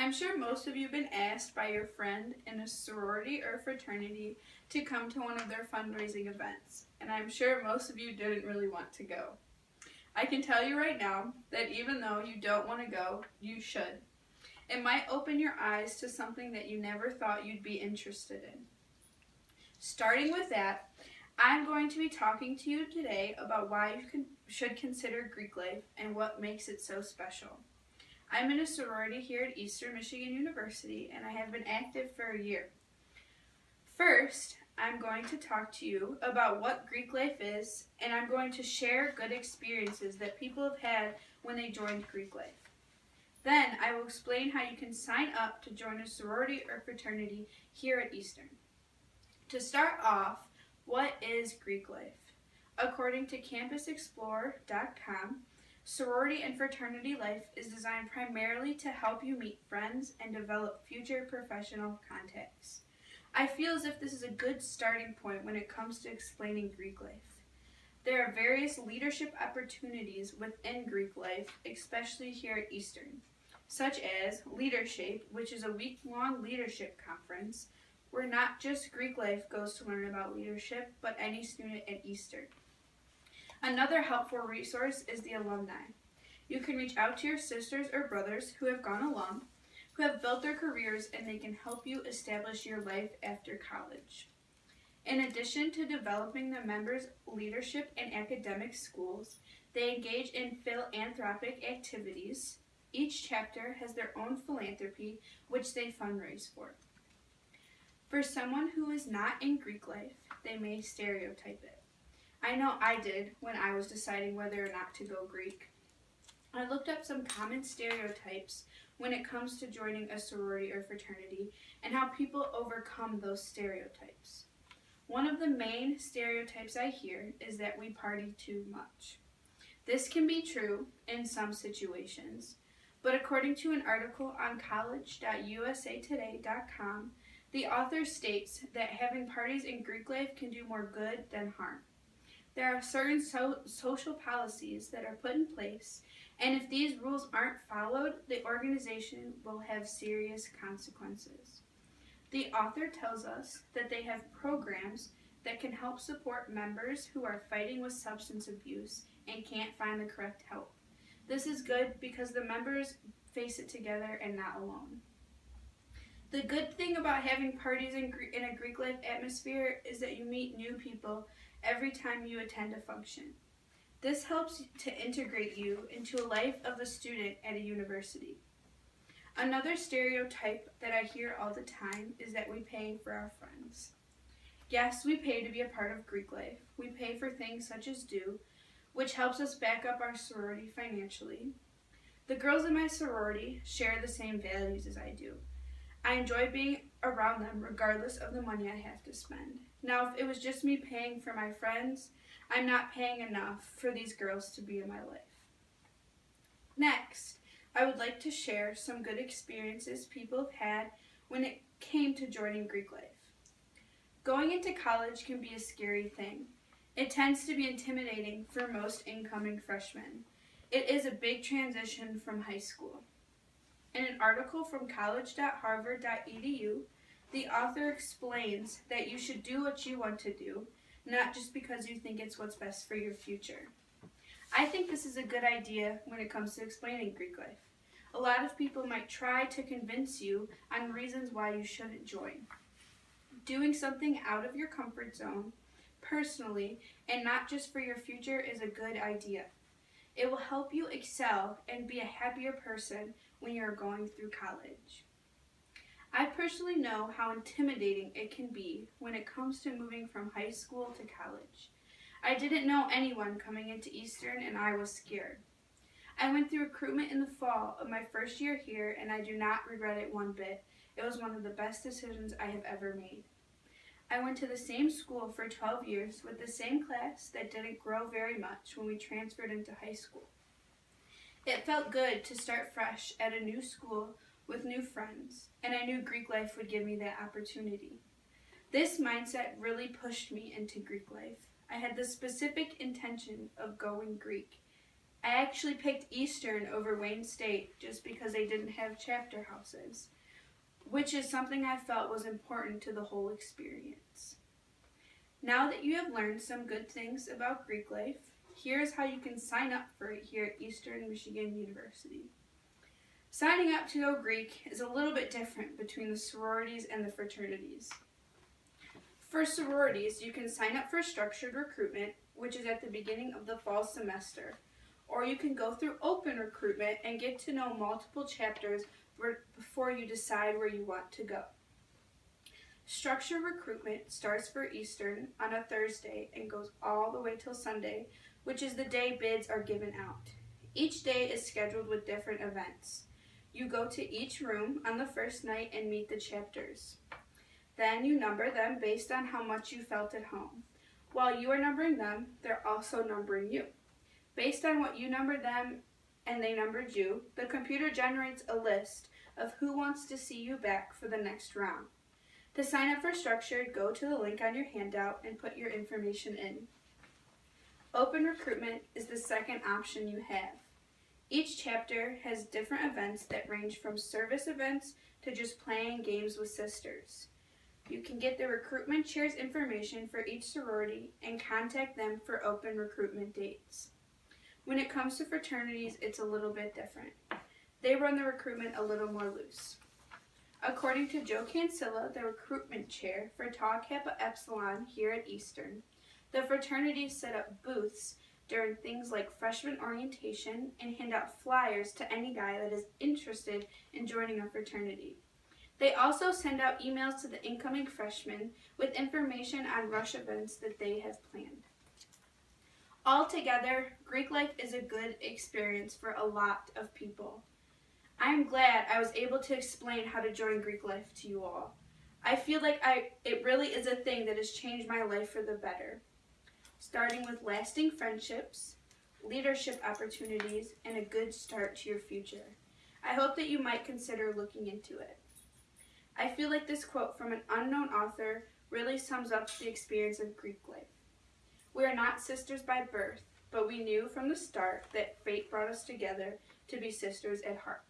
I'm sure most of you have been asked by your friend in a sorority or fraternity to come to one of their fundraising events, and I'm sure most of you didn't really want to go. I can tell you right now that even though you don't want to go, you should. It might open your eyes to something that you never thought you'd be interested in. Starting with that, I'm going to be talking to you today about why you should consider Greek life and what makes it so special. I'm in a sorority here at Eastern Michigan University, and I have been active for a year. First, I'm going to talk to you about what Greek life is, and I'm going to share good experiences that people have had when they joined Greek life. Then, I will explain how you can sign up to join a sorority or fraternity here at Eastern. To start off, what is Greek life? According to campusexplorer.com, sorority and fraternity life is designed primarily to help you meet friends and develop future professional contacts. I feel as if this is a good starting point when it comes to explaining Greek life. There are various leadership opportunities within Greek life, especially here at Eastern, such as Leadership, which is a week-long leadership conference where not just Greek life goes to learn about leadership, but any student at Eastern. Another helpful resource is the alumni. You can reach out to your sisters or brothers who have gone alum, who have built their careers, and they can help you establish your life after college. In addition to developing the members' leadership and academic skills, they engage in philanthropic activities. Each chapter has their own philanthropy, which they fundraise for. For someone who is not in Greek life, they may stereotype it. I know I did when I was deciding whether or not to go Greek. I looked up some common stereotypes when it comes to joining a sorority or fraternity and how people overcome those stereotypes. One of the main stereotypes I hear is that we party too much. This can be true in some situations, but according to an article on college.usatoday.com, the author states that having parties in Greek life can do more good than harm. There are certain social policies that are put in place, and if these rules aren't followed, the organization will have serious consequences. The author tells us that they have programs that can help support members who are fighting with substance abuse and can't find the correct help. This is good because the members face it together and not alone. The good thing about having parties in a Greek life atmosphere is that you meet new people every time you attend a function. This helps to integrate you into a life of a student at a university. Another stereotype that I hear all the time is that we pay for our friends. Yes, we pay to be a part of Greek life. We pay for things such as due, which helps us back up our sorority financially. The girls in my sorority share the same values as I do. I enjoy being around them regardless of the money I have to spend. Now, if it was just me paying for my friends, I'm not paying enough for these girls to be in my life. Next, I would like to share some good experiences people have had when it came to joining Greek life. Going into college can be a scary thing. It tends to be intimidating for most incoming freshmen. It is a big transition from high school. In an article from college.harvard.edu, the author explains that you should do what you want to do, not just because you think it's what's best for your future. I think this is a good idea when it comes to explaining Greek life. A lot of people might try to convince you on reasons why you shouldn't join. Doing something out of your comfort zone, personally, and not just for your future is a good idea. It will help you excel and be a happier person when you're going through college. I personally know how intimidating it can be when it comes to moving from high school to college. I didn't know anyone coming into Eastern and I was scared. I went through recruitment in the fall of my first year here and I do not regret it one bit. It was one of the best decisions I have ever made. I went to the same school for 12 years with the same class that didn't grow very much when we transferred into high school. It felt good to start fresh at a new school with new friends, and I knew Greek life would give me that opportunity. This mindset really pushed me into Greek life. I had the specific intention of going Greek. I actually picked Eastern over Wayne State just because they didn't have chapter houses, which is something I felt was important to the whole experience. Now that you have learned some good things about Greek life, here's how you can sign up for it here at Eastern Michigan University. Signing up to go Greek is a little bit different between the sororities and the fraternities. For sororities, you can sign up for structured recruitment, which is at the beginning of the fall semester, or you can go through open recruitment and get to know multiple chapters before you decide where you want to go. Structured recruitment starts for Eastern on a Thursday and goes all the way till Sunday, which is the day bids are given out. Each day is scheduled with different events. You go to each room on the first night and meet the chapters. Then you number them based on how much you felt at home. While you are numbering them, they're also numbering you. Based on what you numbered them and they numbered you, the computer generates a list of who wants to see you back for the next round. To sign up for Structured, go to the link on your handout and put your information in. Open recruitment is the second option you have. Each chapter has different events that range from service events to just playing games with sisters. You can get the recruitment chair's information for each sorority and contact them for open recruitment dates. When it comes to fraternities, it's a little bit different. They run the recruitment a little more loose. According to Joe Cancilla, the recruitment chair for Tau Kappa Epsilon here at Eastern, the fraternities set up booths during things like freshman orientation and hand out flyers to any guy that is interested in joining a fraternity. They also send out emails to the incoming freshmen with information on rush events that they have planned. Altogether, Greek life is a good experience for a lot of people. I am glad I was able to explain how to join Greek life to you all. I feel like it really is a thing that has changed my life for the better, starting with lasting friendships, leadership opportunities, and a good start to your future. I hope that you might consider looking into it. I feel like this quote from an unknown author really sums up the experience of Greek life. We are not sisters by birth, but we knew from the start that fate brought us together to be sisters at heart.